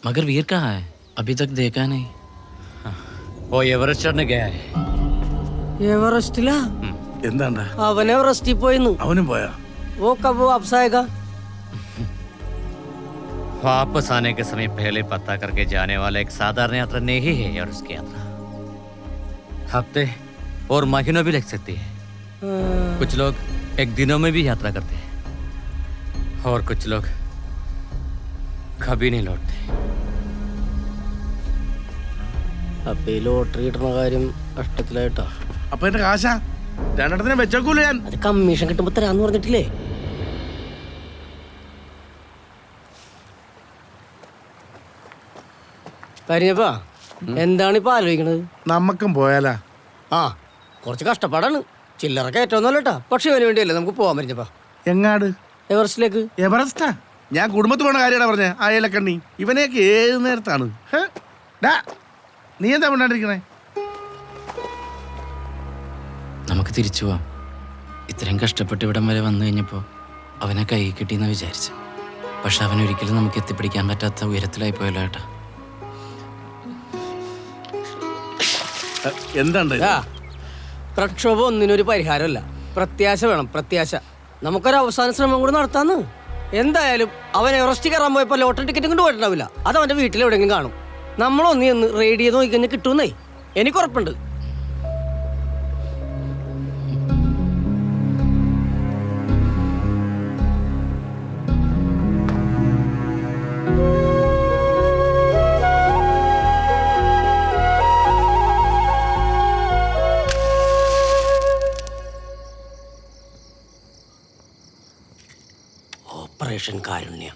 मगर वीर कहाँ है? अभी तक देखा नहीं. वो एवरेस्ट चढ़ने गया है. എവറസ്റ്റിലാ? എന്താണ്ടാ അവൻ എവറസ്റ്റിൽ പോയിന്ന്. അവനും പോയാ? वो कब वापस आएगा? वापस आने के समय पहले पता करके जाने वाला एक साधारण यात्रा नहीं है एवरेस्ट की यात्रा. हफ्ते और महीनों भी लग सकती है. कुछ लोग एक दिनों में भी यात्रा करते हैं और कुछ लोग कभी नहीं लौटते. അപ്പൊ ഈ ലോട്ടറി കിട്ടുന്ന കാര്യം കഷ്ടത്തിലായിട്ടാ. അപ്പൊ എന്റെ കാശാ രണ്ടെണ്ണത്തിനെ വെച്ചേക്കൂല ഞാൻ. അത് കമ്മീഷൻ കിട്ടുമ്പോ തരാന്ന് പറഞ്ഞിട്ടില്ലേ? കാര്യപ്പാ എന്താണ് ഇപ്പൊ ആലോചിക്കണത്? നമ്മക്കും പോയാലാ? ആ കുറച്ച് കഷ്ടപ്പാടാണ്, ചില്ലറ കയറ്റൊന്നുമല്ലട്ടാ. പക്ഷെ ഇവന് വേണ്ടിയല്ലേ നമുക്ക് പോകാൻ പറ്റിയപ്പാ. എങ്ങാട്? എവറസ്റ്റിലേക്ക്. എവറസ്റ്റാ? ഞാൻ കുടുംബത്തിൽ പോണ കാര്യമാണ് പറഞ്ഞേ. ആ ഏലക്കണ്ണി ഇവനെയൊക്കെ ഏത് നേരത്താണ്? ഡാ, നീ എന്താ കൊണ്ടാണ്ടിരിക്കണേ? നമുക്ക് തിരിച്ചു പോവാം. ഇത്രയും കഷ്ടപ്പെട്ട് ഇവിടം വരെ വന്നു കഴിഞ്ഞപ്പോൾ അവനെ കൈ കിട്ടിയെന്ന് വിചാരിച്ചു. പക്ഷെ അവനൊരിക്കലും നമുക്ക് എത്തിപ്പിടിക്കാൻ പറ്റാത്ത ഉയരത്തിലായി പോയല്ലോ ഏട്ടാ. എന്താണ്ട് പ്രക്ഷോഭം ഒന്നിനൊരു പരിഹാരമല്ല. പ്രത്യാശ വേണം, പ്രത്യാശ. നമുക്കൊരു അവസാന ശ്രമം കൂടി നടത്താന്ന്. എന്തായാലും അവൻ എവറസ്റ്റ് കയറാൻ പോയപ്പോൾ ലോട്ടറി ടിക്കറ്റും കൊണ്ട് പോയിട്ടുണ്ടാവില്ല. അത് അവൻ്റെ വീട്ടിൽ എവിടെയെങ്കിലും കാണും. നമ്മളൊന്നി ഒന്ന് റേഡിയോ ചെയ്ത് നോക്കിക്കഴിഞ്ഞാൽ കിട്ടുമെന്നേ എനിക്ക് ഉറപ്പുണ്ട്. ഓപ്പറേഷൻ കാരുണ്യ.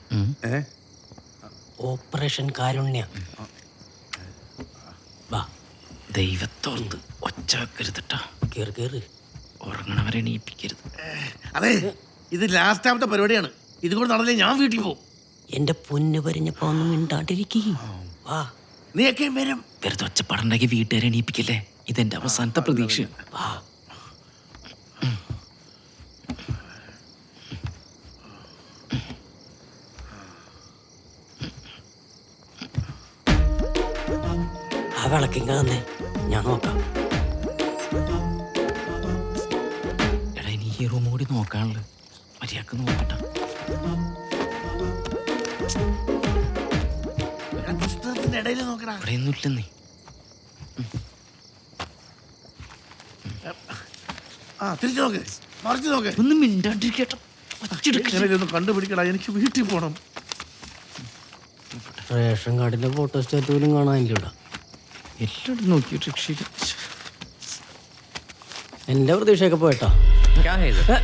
ഓപ്പറേഷൻ കാരുണ്യ. വാ, ദൈവത്തോർന്ന് ഒച്ച വെക്കരുതട്ടാ. കേറ് കേറ്. ഉറങ്ങണവരെ എണീപ്പിക്കരുത്. അതെ, ഇത് ലാസ്റ്റാമത്തെ പരിപാടിയാണ്. ഇതുകൊണ്ട് നടന്നേ ഞാൻ വീട്ടിൽ പോകും. എന്റെ പൊന്ന് പരിഞ്ഞപ്പോ ഒന്നും മിണ്ടാണ്ടിരിക്കേ. വാ, നീയൊക്കെ വരും. വെറുതെ ഒച്ചപ്പാടുണ്ടാക്കി വീട്ടുകാരെ എണീപ്പിക്കല്ലേ. ഇതെന്റെ അവസാനത്തെ പ്രതീക്ഷ. വാ. ആ വിളക്കിങ്ക തന്നെ ഞാൻ നോക്കാം. എടാ, ഇനി ഈ റൂം കൂടി നോക്കാനുള്ളത്. മര്യാദക്ക് നോക്കട്ട. ഇടയിൽ നോക്കടാ. അവിടെയൊന്നും ഇല്ലെന്നേ. തിരിച്ചു നോക്ക്, മറിച്ച് നോക്ക്. ഒന്നും മിണ്ടാണ്ടിരിക്കട്ടെ. ഒന്ന് കണ്ടുപിടിക്കടാ, എനിക്ക് വീട്ടിൽ പോണം. റേഷൻ കാർഡിന്റെ ഫോട്ടോ സ്റ്റാറ്റ് പോലും കാണാനില്ല. എല്ലാവരും നോക്കിയിട്ട് രക്ഷയില്ല. എന്റെ പ്രതീക്ഷയൊക്കെ പോയിട്ടാ. क्या है इधर?